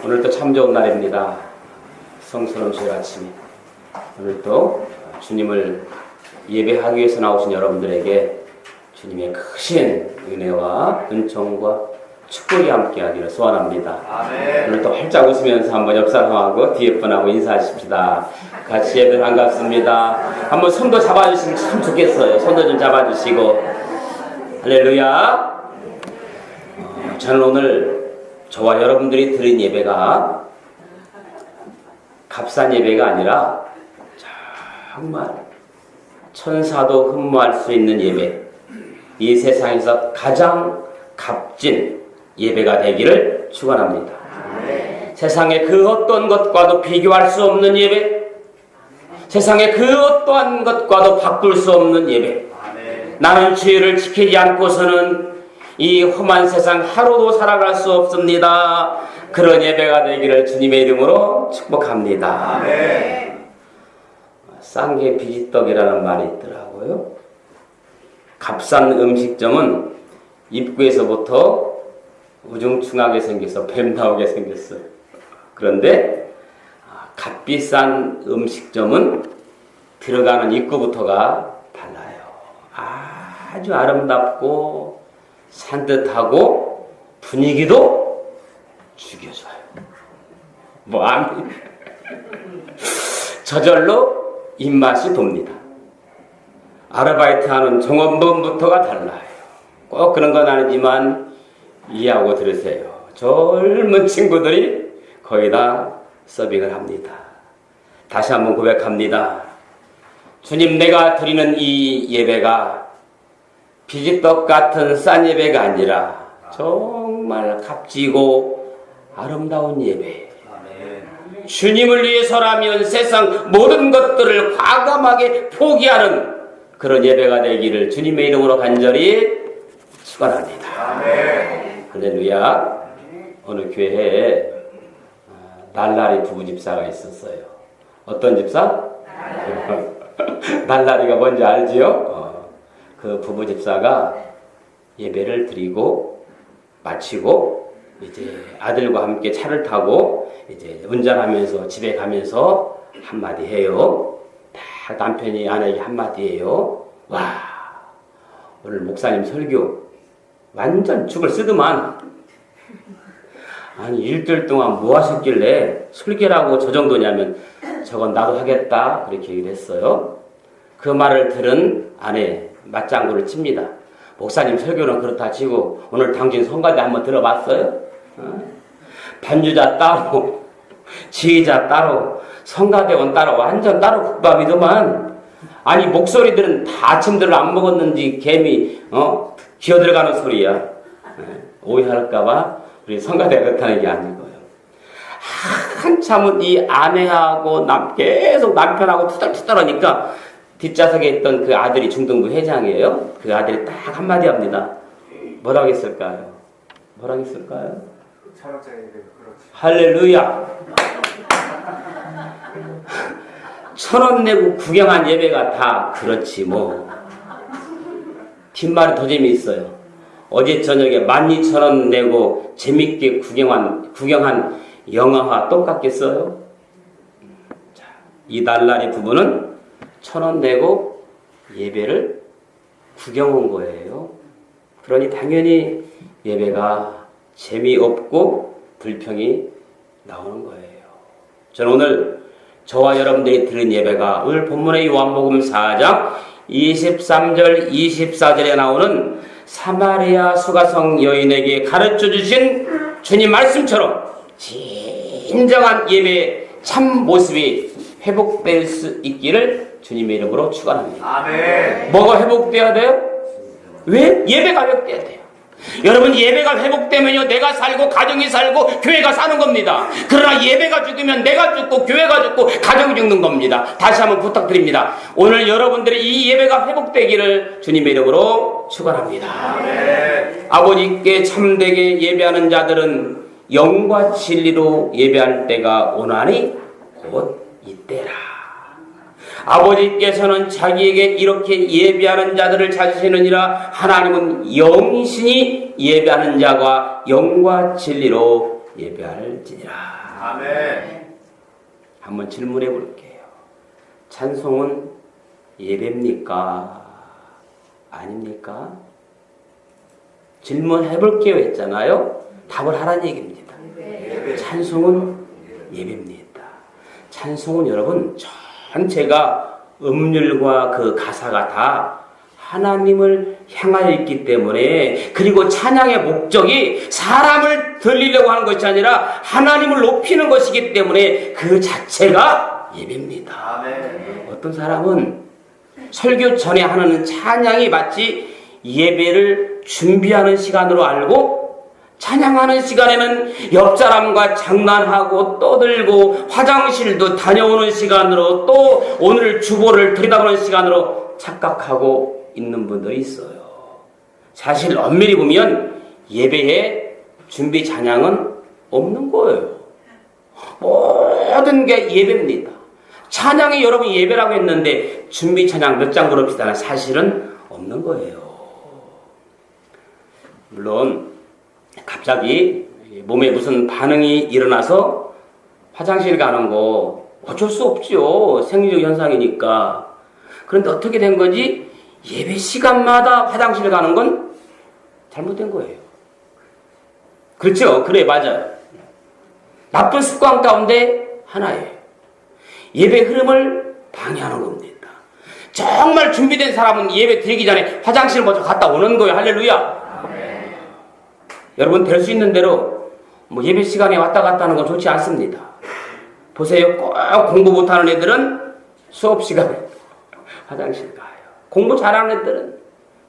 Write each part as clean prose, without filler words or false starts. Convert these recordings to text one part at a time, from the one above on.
오늘도 참 좋은 날입니다. 성스러운 주일 아침. 오늘도 주님을 예배하기 위해서 나오신 여러분들에게 주님의 크신 은혜와 은총과 축복이 함께하기를 소원합니다. 아멘. 오늘도 활짝 웃으면서 한번 옆 사람하고 뒤에 분하고 인사하십시다. 같이 예배 반갑습니다. 한번 손도 잡아주시면 참 좋겠어요. 손도 좀 잡아주시고. 할렐루야. 저는 오늘 저와 여러분들이 드린 예배가 값싼 예배가 아니라 정말 천사도 흠모할 수 있는 예배, 이 세상에서 가장 값진 예배가 되기를 축원합니다. 세상의 그 어떤 것과도 비교할 수 없는 예배, 세상의 그 어떠한 것과도 바꿀 수 없는 예배. 나는 주의를 지키지 않고서는 이 험한 세상 하루도 살아갈 수 없습니다. 그런 예배가 되기를 주님의 이름으로 축복합니다. 싼 게 비지떡이라는 말이 있더라고요. 값싼 음식점은 입구에서부터 우중충하게 생겨서 뱀 나오게 생겼어요. 그런데 값비싼 음식점은 들어가는 입구부터가 달라요. 아주 아름답고 산뜻하고 분위기도 죽여줘요. 저절로 입맛이 돕니다. 아르바이트하는 종업원부터가 달라요. 꼭 그런 건 아니지만 이해하고 들으세요. 젊은 친구들이 거의 다 서빙을 합니다. 다시 한번 고백합니다. 주님, 내가 드리는 이 예배가 비지떡 같은 싼 예배가 아니라 정말 값지고 아름다운 예배. 주님을 위해서라면 세상 모든 것들을 과감하게 포기하는 그런 예배가 되기를 주님의 이름으로 간절히 축원합니다. 할렐루야. 어느 교회에 날라리 부부 집사가 있었어요. 어떤 집사? 날라리가 뭔지 알지요? 그 부부 집사가 예배를 드리고 마치고 이제 아들과 함께 차를 타고 이제 운전하면서 집에 가면서 한마디 해요. 딱 남편이 아내에게 한마디 해요. 와, 오늘 목사님 설교 완전 죽을 쓰더만. 아니 일주일 동안 뭐 하셨길래 설교라고 저 정도냐면 저건 나도 하겠다 그렇게 얘기를 했어요. 그 말을 들은 아내 맞장구를 칩니다. 목사님 설교는 그렇다 치고 오늘 당신 성가대 한번 들어봤어요? 반주자 따로 지휘자 따로 성가대원 따로 완전 따로 국밥이더만. 아니 목소리들은 다 아침들을 안 먹었는지 개미 기어들어가는 소리야. 오해할까봐 우리 성가대가 그렇다는 게 아니고요. 한참은 이 아내하고 계속 남편하고 투덜투덜하니까 뒷좌석에 있던 그 아들이 중등부 회장이에요. 그 아들이 딱 한마디 합니다. 뭐라고 했을까요? 뭐라고 했을까요? 할렐루야. 1,000원 내고 구경한 예배가 다 그렇지 뭐. 뒷말이 더 재미있어요. 어제 저녁에 12,000원 내고 재밌게 구경한 영화와 똑같겠어요? 자, 이 날라리 부부는 1,000원 내고 예배를 구경 온 거예요. 그러니 당연히 예배가 재미없고 불평이 나오는 거예요. 저는 오늘 저와 여러분들이 들은 예배가 오늘 본문의 요한복음 4장 23절 24절에 나오는 사마리아 수가성 여인에게 가르쳐 주신 주님 말씀처럼 진정한 예배의 참 모습이 회복될 수 있기를 주님의 이름으로 축원합니다. 아멘. 뭐가 회복돼야 돼요? 왜? 예배가 회복돼야 돼요. 여러분, 예배가 회복되면요 내가 살고 가정이 살고 교회가 사는 겁니다. 그러나 예배가 죽으면 내가 죽고 교회가 죽고 가정이 죽는 겁니다. 다시 한번 부탁드립니다. 오늘 여러분들의 이 예배가 회복되기를 주님의 이름으로 축원합니다. 아멘. 아버지께 참되게 예배하는 자들은 영과 진리로 예배할 때가 오나니 곧 이때라. 아버지께서는 자기에게 이렇게 예배하는 자들을 찾으시느니라. 하나님은 영신이 예배하는 자가 영과 진리로 예배할지니라. 아멘. 한번 질문해 볼게요. 찬송은 예배입니까? 아닙니까? 질문해 볼게요 했잖아요. 답을 하라는 얘기입니다. 찬송은 예배입니다. 찬송은 여러분 전체가 음률과 그 가사가 다 하나님을 향하여 있기 때문에, 그리고 찬양의 목적이 사람을 들리려고 하는 것이 아니라 하나님을 높이는 것이기 때문에 그 자체가 예배입니다. 아멘. 어떤 사람은 설교 전에 하는 찬양이 마치 예배를 준비하는 시간으로 알고, 찬양하는 시간에는 옆 사람과 장난하고 떠들고 화장실도 다녀오는 시간으로, 또 오늘 주보를 들여다보는 시간으로 착각하고 있는 분들이 있어요. 사실 엄밀히 보면 예배에 준비 찬양은 없는 거예요. 모든 게 예배입니다. 찬양이 여러분 예배라고 했는데 준비 찬양 몇 장 부릅시다는 사실은 없는 거예요. 물론 갑자기 몸에 무슨 반응이 일어나서 화장실 가는 거 어쩔 수 없죠. 생리적 현상이니까. 그런데 어떻게 된 건지 예배 시간마다 화장실 가는 건 잘못된 거예요. 그렇죠? 그래, 맞아요. 나쁜 습관 가운데 하나예요. 예배 흐름을 방해하는 겁니다. 정말 준비된 사람은 예배 드리기 전에 화장실 먼저 갔다 오는 거예요. 할렐루야. 아멘. 여러분 될 수 있는 대로 예배 시간에 왔다 갔다 하는 건 좋지 않습니다. 보세요. 꼭 공부 못하는 애들은 수업 시간에 화장실 가요. 공부 잘하는 애들은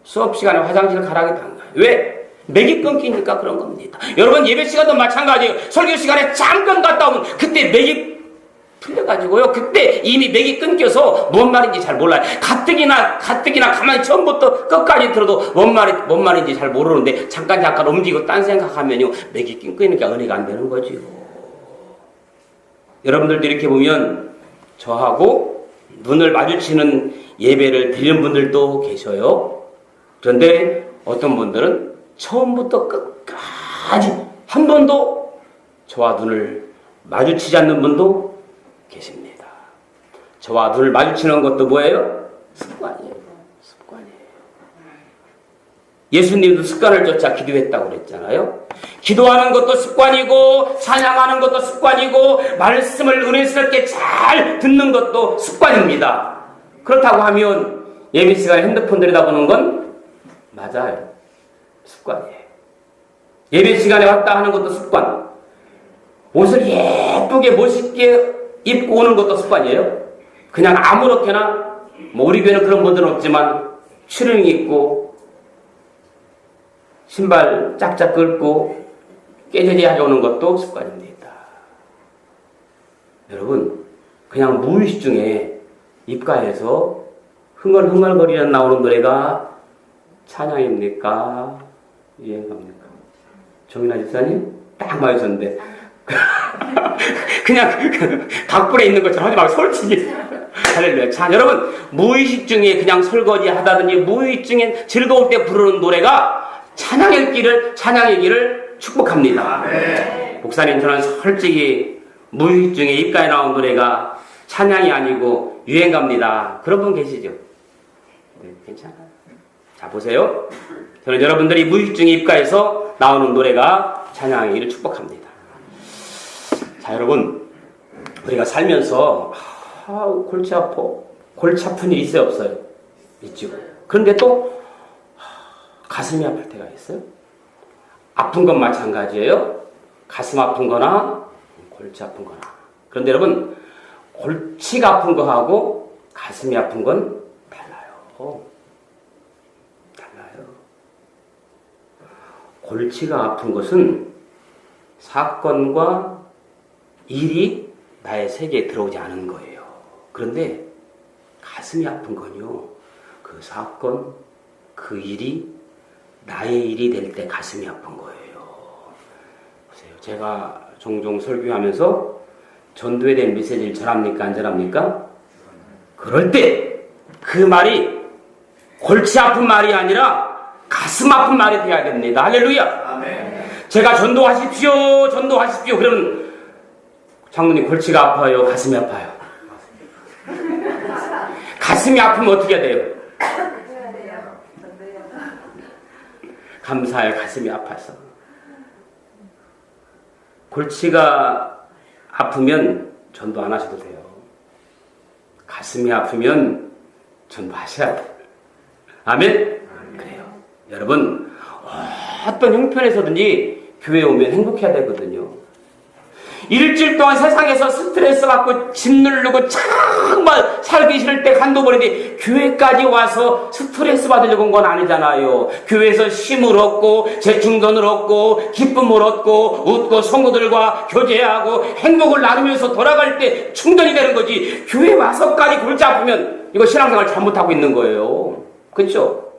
수업 시간에 화장실 가라기도 안 가요. 왜? 맥이 끊기니까 그런 겁니다. 여러분 예배 시간도 마찬가지예요. 설교 시간에 잠깐 갔다 오면 그때 맥이 풀려가지고요. 그때 이미 맥이 끊겨서 뭔 말인지 잘 몰라요. 가뜩이나 가만히 처음부터 끝까지 들어도 뭔 말인지 잘 모르는데 잠깐 움직이고 딴 생각하면요. 맥이 끊기니까 은혜가 안 되는 거지요. 여러분들도 이렇게 보면 저하고 눈을 마주치는 예배를 드리는 분들도 계셔요. 그런데 어떤 분들은 처음부터 끝까지 한 번도 저와 눈을 마주치지 않는 분도 계십니다. 저와 눈을 마주치는 것도 뭐예요? 습관이에요. 예수님도 습관을 쫓아 기도했다고 그랬잖아요. 기도하는 것도 습관이고, 찬양하는 것도 습관이고, 말씀을 은혜스럽게 잘 듣는 것도 습관입니다. 그렇다고 하면 예배 시간에 핸드폰 들여다보는 건 맞아요. 습관이에요. 예배 시간에 왔다 하는 것도 습관. 옷을 예쁘게 멋있게 입고 오는 것도 습관이에요. 그냥 아무렇게나, 우리 교회는 그런 분들은 없지만 추릉 입고 신발 짝짝 끌고 깨져져야 오는 것도 습관입니다. 여러분, 그냥 무의식 중에 입가에서 흥얼흥얼거리는 나오는 노래가 찬양입니까? 유행합니까? 정인아 집사님? 딱 맞으셨는데 그냥 각불에 있는 것처럼 하지 말고 솔직히 할렐루야. 자, 여러분 무의식 중에 그냥 설거지 하다든지 무의식 중에 즐거울 때 부르는 노래가 찬양의 길을 축복합니다. 네. 목사님, 저는 솔직히 무의식 중에 입가에 나온 노래가 찬양이 아니고 유행가입니다. 그런 분 계시죠? 네, 괜찮아요. 자, 보세요. 저는 여러분들이 무의식 중에 입가에서 나오는 노래가 찬양의 길을 축복합니다. 자, 여러분, 우리가 살면서 골치 아픈 일이 있어요, 없어요? 있죠. 그런데 또 가슴이 아플 때가 있어요. 아픈 건 마찬가지예요. 가슴 아픈 거나 골치 아픈 거나. 그런데 여러분, 골치가 아픈 거하고 가슴이 아픈 건 달라요. 골치가 아픈 것은 사건과 일이 나의 세계에 들어오지 않은 거예요. 그런데 가슴이 아픈 건요, 그 사건, 그 일이 나의 일이 될 때 가슴이 아픈 거예요. 보세요. 제가 종종 설교하면서 전도에 대한 메시지를 전합니까? 안 전합니까? 그럴 때 그 말이 골치 아픈 말이 아니라 가슴 아픈 말이 돼야 됩니다. 할렐루야. 아멘. 제가 전도하십시오, 전도하십시오. 그러면 장로님 골치가 아파요, 가슴이 아파요? 가슴이 아프면 어떻게 해야 돼요? 감사해, 가슴이 아파서. 골치가 아프면 전도 안 하셔도 돼요. 가슴이 아프면 전도하셔야 돼요. 아멘? 그래요. 여러분, 어떤 형편에서든지 교회에 오면 행복해야 되거든요. 일주일 동안 세상에서 스트레스 받고 짓누르고 정말 살기 싫을 때 간도 보는데 교회까지 와서 스트레스 받으려고 온 건 아니잖아요. 교회에서 쉼을 얻고 재충전을 얻고 기쁨을 얻고 웃고 성도들과 교제하고 행복을 나누면서 돌아갈 때 충전이 되는 거지. 교회 와서까지 골치 아프면 이거 신앙생활 잘못하고 있는 거예요. 그렇죠?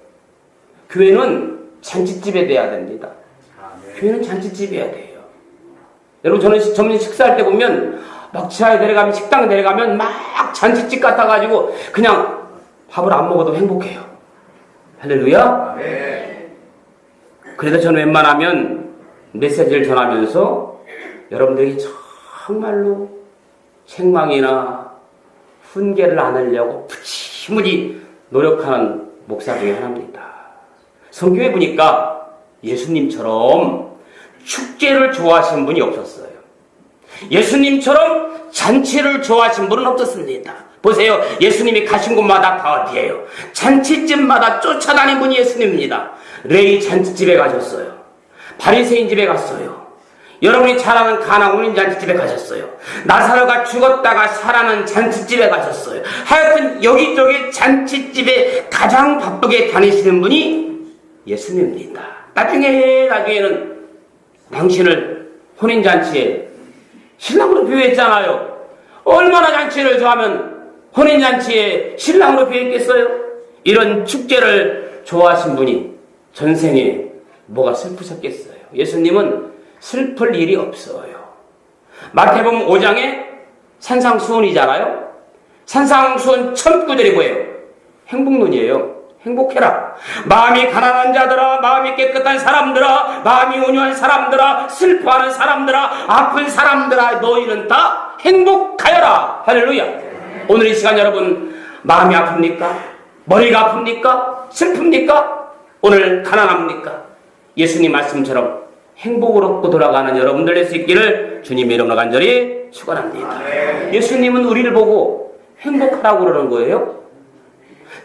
교회는 잔치집에 돼야 됩니다. 교회는 잔치집이어야 돼요. 여러분, 저는 점심 식사할 때 보면 막 지하에 내려가면, 식당에 내려가면 막 잔치집 같아가지고 그냥 밥을 안 먹어도 행복해요. 할렐루야. 그래서 저는 웬만하면 메시지를 전하면서 여러분들이 정말로 책망이나 훈계를 안 하려고 푸짐히 노력하는 목사 중에 하나입니다. 성경에 보니까 예수님처럼 축제를 좋아하신 분이 없었어요. 예수님처럼 잔치를 좋아하신 분은 없었습니다. 보세요. 예수님이 가신 곳마다 다 어디예요? 잔치집마다 쫓아다닌 분이 예수님입니다. 레위 잔치집에 가셨어요. 바리새인 집에 갔어요. 여러분이 잘 아는 가나 혼인 잔치집에 가셨어요. 나사로가 죽었다가 살아난 잔치집에 가셨어요. 하여튼 여기저기 잔치집에 가장 바쁘게 다니시는 분이 예수님입니다. 나중에는 당신을 혼인잔치에 신랑으로 비유했잖아요. 얼마나 잔치를 좋아하면 혼인잔치에 신랑으로 비유했겠어요? 이런 축제를 좋아하신 분이 전생에 뭐가 슬프셨겠어요? 예수님은 슬플 일이 없어요. 마태복음 5장에 산상수훈이잖아요. 산상수훈 첫 구절이 뭐예요? 행복론이에요. 행복해라. 마음이 가난한 자들아, 마음이 깨끗한 사람들아, 마음이 온유한 사람들아, 슬퍼하는 사람들아, 아픈 사람들아, 너희는 다 행복하여라. 할렐루야. 오늘 이 시간 여러분 마음이 아픕니까? 머리가 아픕니까? 슬픕니까? 오늘 가난합니까? 예수님 말씀처럼 행복을 얻고 돌아가는 여러분들 될 수 있기를 주님의 이름으로 간절히 축원합니다. 예수님은 우리를 보고 행복하라고 그러는 거예요.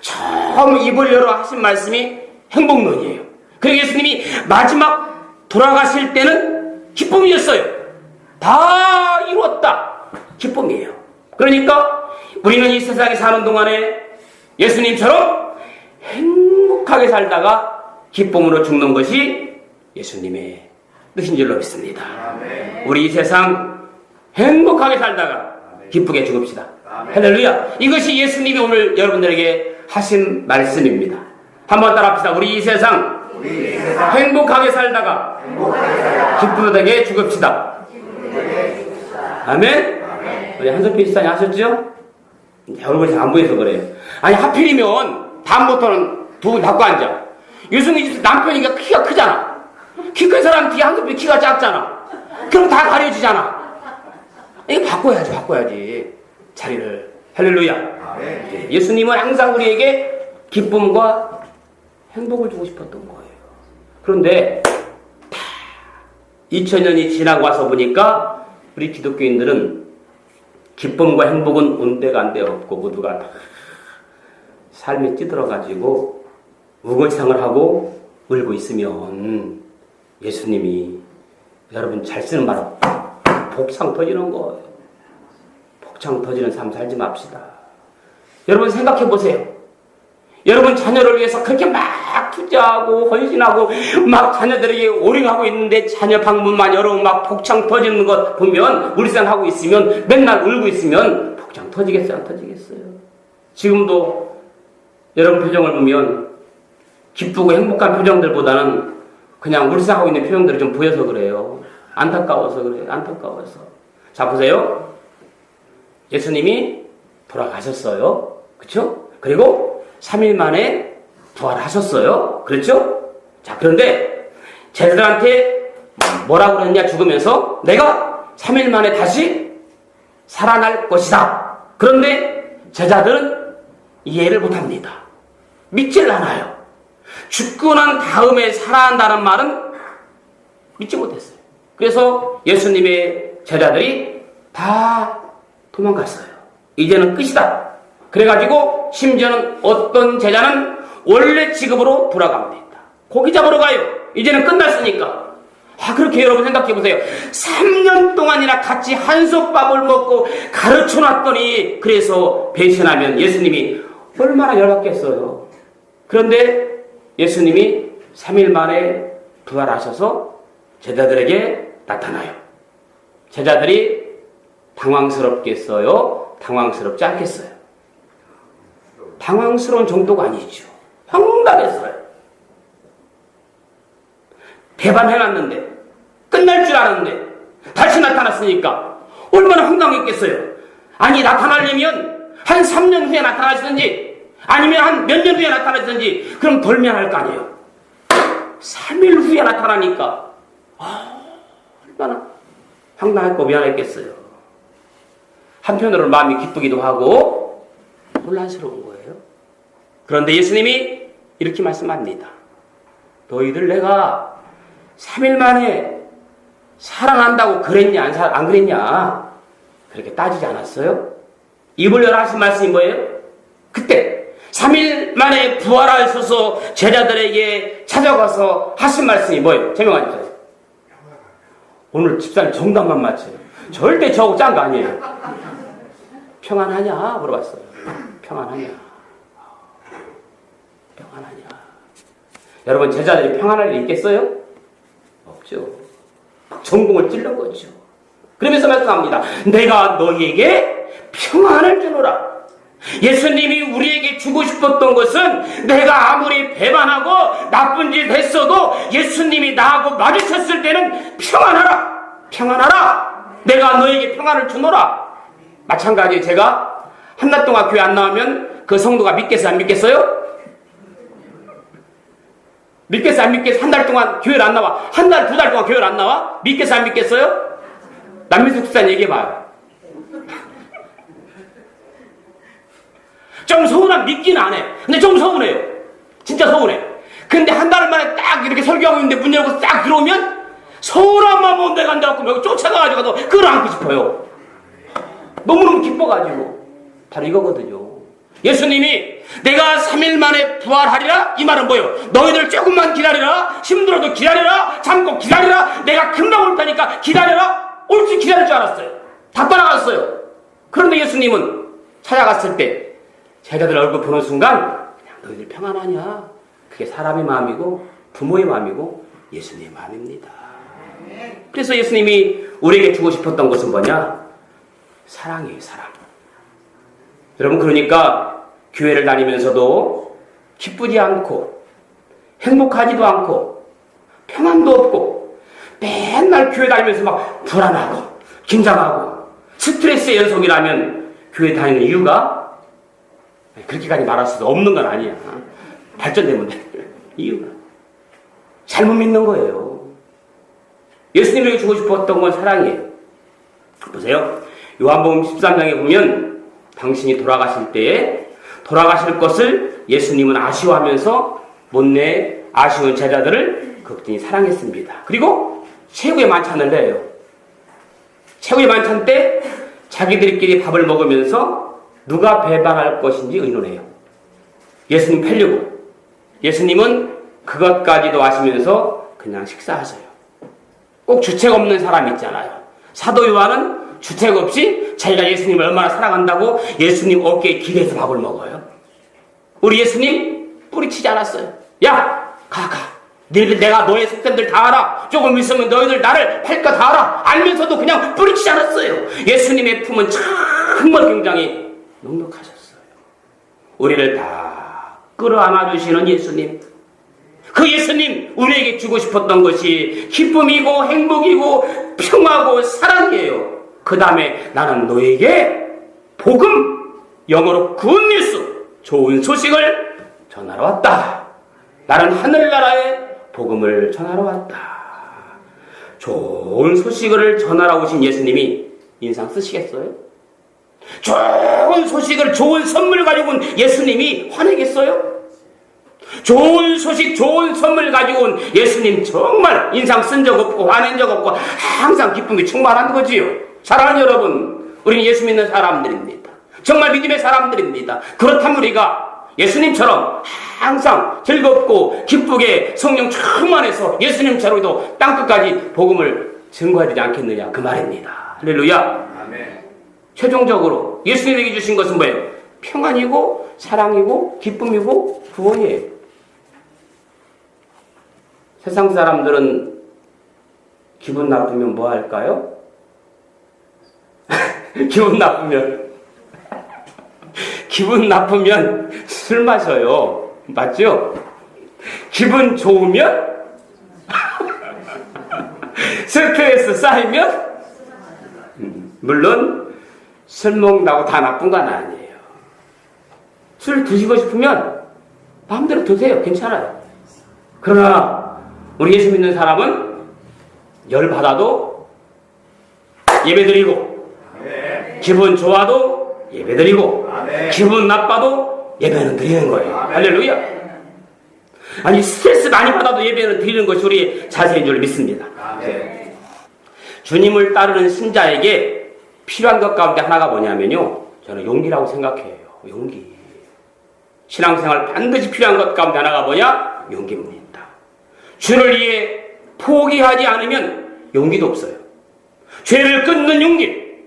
처음 입을 열어 하신 말씀이 행복론이에요. 그리고 예수님이 마지막 돌아가실 때는 기쁨이었어요. 다 이루었다. 기쁨이에요. 그러니까 우리는 이 세상에 사는 동안에 예수님처럼 행복하게 살다가 기쁨으로 죽는 것이 예수님의 뜻인 줄로 믿습니다. 우리 이 세상 행복하게 살다가 기쁘게 죽읍시다. 할렐루야. 이것이 예수님이 오늘 여러분들에게 하신 말씀입니다. 한번 따라합시다. 우리 이 세상 행복하게 살다가 기쁘게 죽읍시다. 아멘. 우리 한석필 시사님 하셨죠? 얼굴이 잘 안 보여서 그래요. 아니 하필이면 다음부터는 두 분 닫고 앉아. 유승희 남편이니까 키가 크잖아. 키 큰 사람 뒤에 한석필 키가 작잖아. 그럼 다 가려지잖아. 이거 바꿔야지 자리를. 할렐루야. 예수님은 항상 우리에게 기쁨과 행복을 주고 싶었던 거예요. 그런데 2000년이 지나고 와서 보니까 우리 기독교인들은 기쁨과 행복은 온데간데 없고 모두가 다 삶에 찌들어가지고 우걸상을 하고 울고 있으면 예수님이 여러분 잘 쓰는 말로 복창 터지는 거예요. 복창 터지는 삶 살지 맙시다. 여러분 생각해 보세요. 여러분 자녀를 위해서 그렇게 막 투자하고 헌신하고 막 자녀들에게 오링하고 있는데 자녀 방문만 열어오면 막 복창 터지는 것 보면 울산하고 있으면 맨날 울고 있으면 복창 터지겠어요? 안 터지겠어요? 지금도 여러분 표정을 보면 기쁘고 행복한 표정들보다는 그냥 울상하고 있는 표정들이 좀 보여서 그래요. 안타까워서 그래요. 안타까워서. 자 보세요. 예수님이 돌아가셨어요. 그렇죠? 그리고 3일 만에 부활하셨어요. 그렇죠? 자, 그런데 제자들한테 뭐라고 그랬냐? 죽으면서 내가 3일 만에 다시 살아날 것이다. 그런데 제자들은 이해를 못합니다. 믿질 않아요. 죽고 난 다음에 살아난다는 말은 믿지 못했어요. 그래서 예수님의 제자들이 다 도망갔어요. 이제는 끝이다. 그래가지고 심지어는 어떤 제자는 원래 직업으로 돌아갑니다. 고기 잡으러 가요. 이제는 끝났으니까. 그렇게 여러분 생각해 보세요. 3년 동안이나 같이 한솥밥을 먹고 가르쳐 놨더니 그래서 배신하면 예수님이 얼마나 열받겠어요. 그런데 예수님이 3일 만에 부활하셔서 제자들에게 나타나요. 제자들이 당황스럽겠어요? 당황스럽지 않겠어요? 당황스러운 정도가 아니죠. 황당했어요. 배반해놨는데 끝날 줄 알았는데 다시 나타났으니까 얼마나 황당했겠어요. 아니 나타나려면 한 3년 후에 나타나시든지 아니면 한 몇 년 후에 나타나시든지 그럼 덜 미안할 거 아니에요. 3일 후에 나타나니까 얼마나 황당했고 미안했겠어요. 한편으로는 마음이 기쁘기도 하고 혼란스러운 거예요. 그런데 예수님이 이렇게 말씀합니다. 너희들 내가 3일 만에 살아난다고 그랬냐 안 그랬냐 그렇게 따지지 않았어요? 입을 열어 하신 말씀이 뭐예요? 그때 3일 만에 부활하셔서 제자들에게 찾아가서 하신 말씀이 뭐예요? 제명하십시오. 오늘 집사님 정답만 맞춰요. 절대 저하고 짠 거 아니에요. 평안하냐 물어봤어요. 평안하냐. 평안하냐. 여러분 제자들이 평안할 일 있겠어요? 없죠. 전공을 찔른 거죠. 그러면서 말씀합니다. 내가 너희에게 평안을 주노라. 예수님이 우리에게 주고 싶었던 것은 내가 아무리 배반하고 나쁜 짓 했어도 예수님이 나하고 마주쳤을 때는 평안하라. 평안하라. 내가 너에게 평안을 주노라. 마찬가지 제가 한달 동안 교회 안 나오면 그 성도가 믿겠어요? 안 믿겠어요? 믿겠어요? 안 믿겠어요? 한 달 동안 교회를 안 나와. 한 달, 두 달 동안 교회를 안 나와? 믿겠어요? 안 믿겠어요? 남미숙 집사님 얘기해봐요. 좀 서운한 믿기는 안 해. 근데 좀 서운해요. 진짜 서운해. 근데 한 달 만에 딱 이렇게 설교하고 있는데 문 열고 딱 들어오면 서운한 마음은 내가 안 돼갖고 여기 쫓아가가지고 가서 끌어안고 싶어요. 너무너무 기뻐가지고. 바로 이거거든요. 예수님이 내가 3일 만에 부활하리라 이 말은 뭐예요? 너희들 조금만 기다리라. 힘들어도 기다리라. 참고 기다리라. 내가 금방 올 테니까 기다려라. 옳지 기다릴 줄 알았어요. 다 떠나갔어요. 그런데 예수님은 찾아갔을 때 제자들 얼굴 보는 순간 그냥 너희들 평안하냐? 그게 사람의 마음이고 부모의 마음이고 예수님의 마음입니다. 그래서 예수님이 우리에게 주고 싶었던 것은 뭐냐? 사랑이에요. 사랑. 여러분 그러니까 교회를 다니면서도 기쁘지 않고 행복하지도 않고 평안도 없고 맨날 교회 다니면서 막 불안하고 긴장하고 스트레스의 연속이라면 교회 다니는 이유가 그렇게까지 말할 수 없는 건 아니야. 발전되면 돼. 이유가 잘못 믿는 거예요. 예수님에게 주고 싶었던 건 사랑이에요. 보세요. 요한복음 13장에 보면 당신이 돌아가실 때에 돌아가실 것을 예수님은 아쉬워하면서 못내 아쉬운 제자들을 극진히 사랑했습니다. 그리고 최후의 만찬을 해요. 최후의 만찬 때 자기들끼리 밥을 먹으면서 누가 배반할 것인지 의논해요. 예수님 펴려고. 예수님은 그것까지도 아시면서 그냥 식사하세요. 꼭 주책 없는 사람 있잖아요. 사도 요한은 주책 없이 자기가 예수님을 얼마나 사랑한다고 예수님 어깨에 기대서 밥을 먹어요. 우리 예수님 뿌리치지 않았어요. 야, 가. 내가 너의 속셈들 다 알아. 조금 있으면 너희들 나를 팔까 다 알아. 알면서도 그냥 뿌리치지 않았어요. 예수님의 품은 정말 굉장히 넉넉하셨어요. 우리를 다 끌어안아 주시는 예수님. 그 예수님 우리에게 주고 싶었던 것이 기쁨이고 행복이고 평화고 사랑이에요. 그 다음에 나는 너에게 복음, 영어로 굿뉴스, 좋은 소식을 전하러 왔다. 나는 하늘나라의 복음을 전하러 왔다. 좋은 소식을 전하러 오신 예수님이 인상 쓰시겠어요? 좋은 소식을, 좋은 선물 가지고 온 예수님이 화내겠어요? 좋은 소식, 좋은 선물 가지고 온 예수님 정말 인상 쓴 적 없고 화낸 적 없고 항상 기쁨이 충만한 거지요. 사랑하는 여러분, 우리는 예수 믿는 사람들입니다. 정말 믿음의 사람들입니다. 그렇다면 우리가 예수님처럼 항상 즐겁고 기쁘게 성령 충만해서 예수님처럼도 땅끝까지 복음을 증거해야 되지 않겠느냐, 그 말입니다. 할렐루야. 아멘. 최종적으로 예수님에게 주신 것은 뭐예요? 평안이고 사랑이고 기쁨이고 구원이에요. 세상 사람들은 기분 나쁘면 뭐 할까요? 기분 나쁘면 술 마셔요. 맞죠? 기분 좋으면 스트레스 쌓이면 물론 술 먹는다고 다 나쁜 건 아니에요. 술 드시고 싶으면 마음대로 드세요. 괜찮아요. 그러나 우리 예수 믿는 사람은 열 받아도 예배드리고, 기분 좋아도 예배드리고, 기분 나빠도 예배는 드리는 거예요. 할렐루야. 아니, 스트레스 많이 받아도 예배는 드리는 것이 우리의 자세인 줄 믿습니다. 주님을 따르는 신자에게 필요한 것 가운데 하나가 뭐냐면요, 저는 용기라고 생각해요. 용기. 신앙생활 반드시 필요한 것 가운데 하나가 뭐냐? 용기입니다. 주를 위해 포기하지 않으면 용기도 없어요. 죄를 끊는 용기,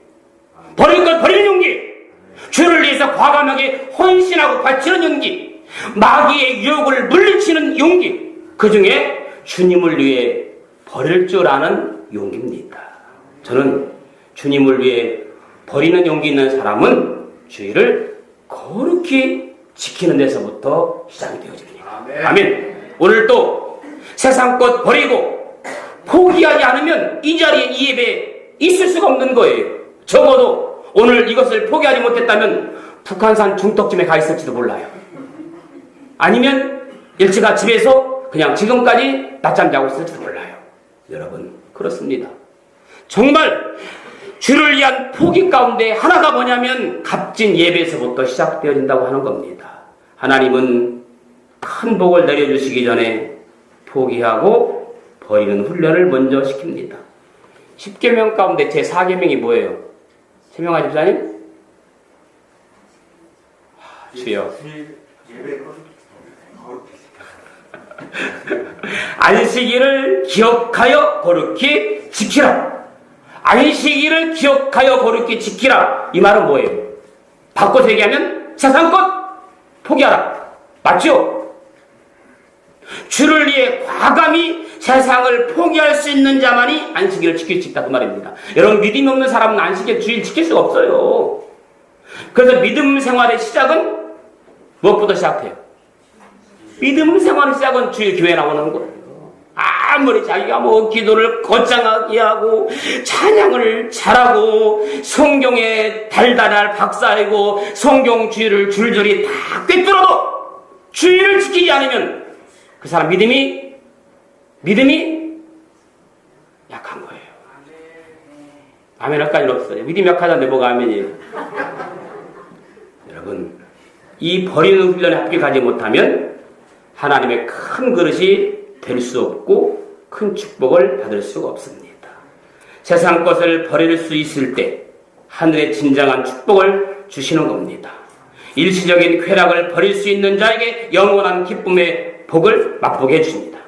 버릴 것 버리는 용기, 주를 위해서 과감하게 헌신하고 바치는 용기, 마귀의 유혹을 물리치는 용기, 그 중에 주님을 위해 버릴 줄 아는 용기입니다. 저는 주님을 위해 버리는 용기 있는 사람은 주의를 거룩히 지키는 데서부터 시작이 되어집니다. 아멘. 오늘 또 세상 것 버리고 포기하지 않으면 이 자리에 이 예배에 있을 수가 없는 거예요. 적어도 오늘 이것을 포기하지 못했다면 북한산 중턱쯤에 가 있을지도 몰라요. 아니면 일찍아 집에서 그냥 지금까지 낮잠 자고 있을지도 몰라요. 여러분, 그렇습니다. 정말 주를 위한 포기 가운데 하나가 뭐냐면 값진 예배에서부터 시작되어진다고 하는 겁니다. 하나님은 큰 복을 내려주시기 전에 포기하고 버리는 훈련을 먼저 시킵니다. 10계명 가운데 제 4계명이 뭐예요? 세명아 집사님? 주여. 안식일을 기억하여 거룩히 지키라. 안식일을 기억하여 거룩히 지키라. 이 말은 뭐예요? 바꿔서 얘기하면 세상 것 포기하라. 맞죠? 주를 위해 과감히 세상을 포기할 수 있는 자만이 안식일을 지킬 수 있다, 그 말입니다. 여러분, 믿음이 없는 사람은 안식일 주일 지킬 수가 없어요. 그래서 믿음 생활의 시작은 무엇부터 시작해요? 믿음 생활의 시작은 주일 교회 나오는 거예요. 아무리 자기가 뭐 기도를 거창하게 하고 찬양을 잘하고 성경에 달달달 박사이고 성경 주의를 줄줄이 다 꿰뚫어도 주의를 지키지 않으면 그 사람 믿음이 약한 거예요. 아멘 할 까지는 없어요. 믿음이 약하다는데 뭐가 아멘이에요. 여러분, 이 버리는 훈련에 합격하지 못하면 하나님의 큰 그릇이 될 수 없고 큰 축복을 받을 수가 없습니다. 세상 것을 버릴 수 있을 때 하늘의 진정한 축복을 주시는 겁니다. 일시적인 쾌락을 버릴 수 있는 자에게 영원한 기쁨의 복을 맛보게 해줍니다.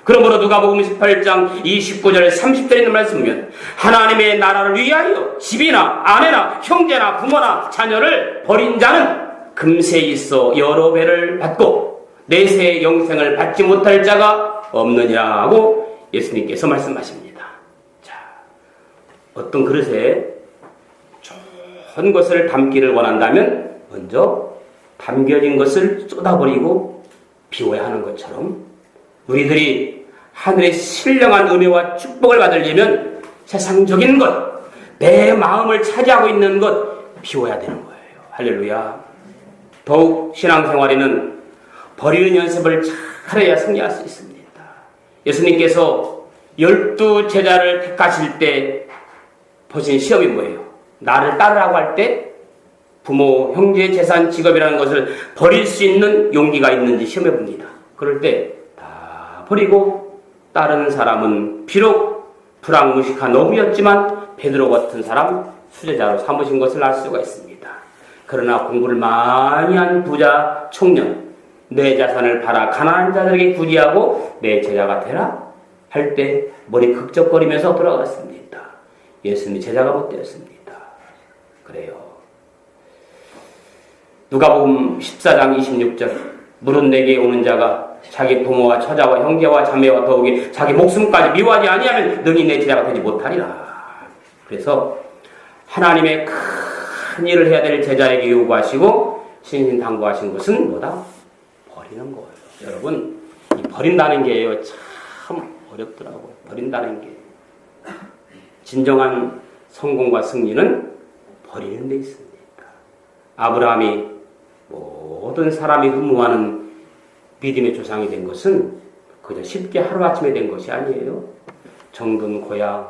그러므로 누가복음 18장 29절 30절에 있는 말씀이면 하나님의 나라를 위하여 집이나 아내나 형제나 부모나 자녀를 버린 자는 금세 있어 여러 배를 받고 내세의 영생을 받지 못할 자가 없느니라고 예수님께서 말씀하십니다. 자, 어떤 그릇에 좋은 것을 담기를 원한다면 먼저 담겨진 것을 쏟아버리고 비워야 하는 것처럼 우리들이 하늘의 신령한 은혜와 축복을 받으려면 세상적인 것, 내 마음을 차지하고 있는 것 비워야 되는 거예요. 할렐루야. 더욱 신앙생활에는 버리는 연습을 잘해야 승리할 수 있습니다. 예수님께서 12 제자를 택하실 때 보신 시험이 뭐예요? 나를 따르라고 할 때 부모, 형제, 재산, 직업이라는 것을 버릴 수 있는 용기가 있는지 시험해 봅니다. 그럴 때 다 버리고 따르는 사람은 비록 불황무식한 어부였지만 베드로 같은 사람 수제자로 삼으신 것을 알 수가 있습니다. 그러나 공부를 많이 한 부자 청년, 내 자산을 팔아 가난한 자들에게 구제하고 내 제자가 되라 할 때 머리 극적거리면서 돌아갔습니다. 예수님이 제자가 못 되었습니다. 그래요. 누가복음 14장 26절 무릇 내게 오는 자가 자기 부모와 처자와 형제와 자매와 더욱이 자기 목숨까지 미워하지 아니하면 능히 내 제자가 되지 못하리라. 그래서 하나님의 큰 일을 해야 될 제자에게 요구하시고 신신당부하신 것은 뭐다? 버리는 거예요. 여러분, 이 버린다는 게요 참 어렵더라고요. 버린다는 게 진정한 성공과 승리는 버리는 데 있습니다. 아브라함이 모든 사람이 흠모하는 믿음의 조상이 된 것은 그저 쉽게 하루아침에 된 것이 아니에요. 정든 고향,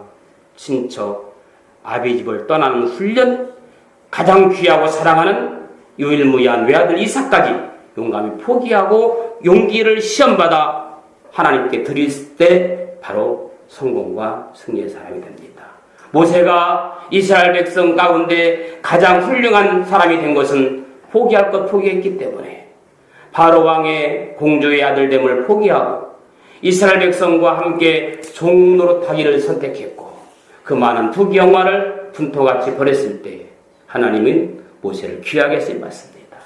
친척, 아비 집을 떠나는 훈련, 가장 귀하고 사랑하는 유일무이한 외아들 이삭까지 용감히 포기하고 용기를 시험받아 하나님께 드릴 때 바로 성공과 승리의 사람이 됩니다. 모세가 이스라엘 백성 가운데 가장 훌륭한 사람이 된 것은 포기할 것 포기했기 때문에 바로 왕의 공주의 아들됨을 포기하고 이스라엘 백성과 함께 종노릇하기를 선택했고 그 많은 부귀영화를 분토같이 버렸을 때 하나님은 모세를 귀하게 쓰임받습니다.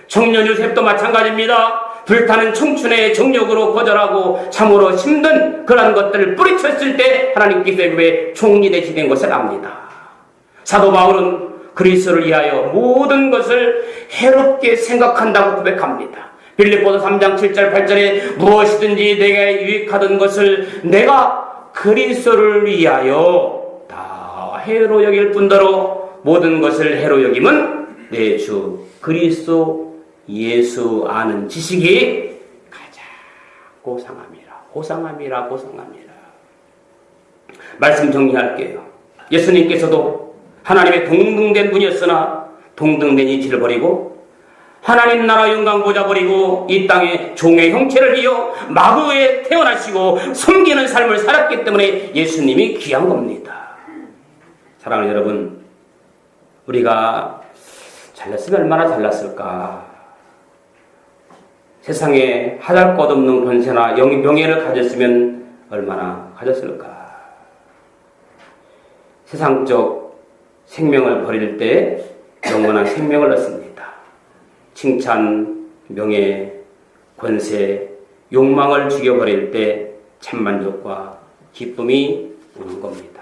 청년 요셉도 마찬가지입니다. 불타는 청춘의 정력으로 거절하고 참으로 힘든 그런 것들을 뿌리쳤을 때 하나님께서 왜 총리 되시는 것을 압니다. 사도 바울은 그리스도를 위하여 모든 것을 해롭게 생각한다고 고백합니다. 빌립보서 3장 7절 8절에 무엇이든지 내게 유익하던 것을 내가 그리스도를 위하여 다 해로 여길 뿐더러 모든 것을 해로 여김은 내 주 그리스도 예수 아는 지식이 가장 고상함이라. 말씀 정리할게요. 예수님께서도 하나님의 동등된 분이었으나 동등된 이치를 버리고 하나님 나라 영광 보좌 버리고 이 땅에 종의 형체를 이어 마구에 태어나시고 섬기는 삶을 살았기 때문에 예수님이 귀한 겁니다. 사랑하는 여러분, 우리가 잘났으면 얼마나 잘났을까. 세상에 하잘 것 없는 권세나 명예를 가졌으면 얼마나 가졌을까. 세상적 생명을 버릴 때 영원한 생명을 얻습니다. 칭찬, 명예, 권세, 욕망을 죽여버릴 때 참만족과 기쁨이 오는 겁니다.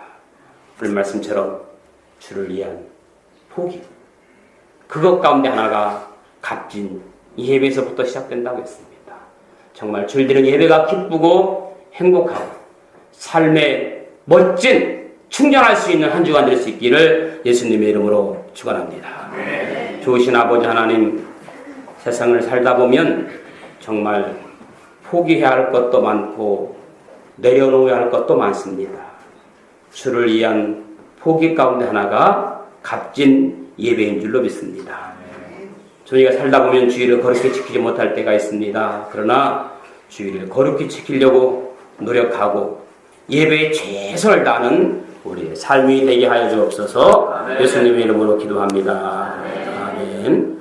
오늘 말씀처럼 주를 위한 포기, 그것 가운데 하나가 값진 예배에서부터 시작된다고 했습니다. 정말 주일 드리는 예배가 기쁘고 행복하고 삶의 멋진 충전할 수 있는 한 주간 될 수 있기를 예수님의 이름으로 축원합니다. 좋으신 아버지 하나님, 세상을 살다 보면 정말 포기해야 할 것도 많고 내려놓아야 할 것도 많습니다. 주를 위한 포기 가운데 하나가 값진 예배인 줄로 믿습니다. 저희가 살다 보면 주의를 거룩히 지키지 못할 때가 있습니다. 그러나 주의를 거룩히 지키려고 노력하고 예배에 최선을 다하는 우리의 삶이 되게 하여 주옵소서. 예수님의 이름으로 기도합니다. 아멘.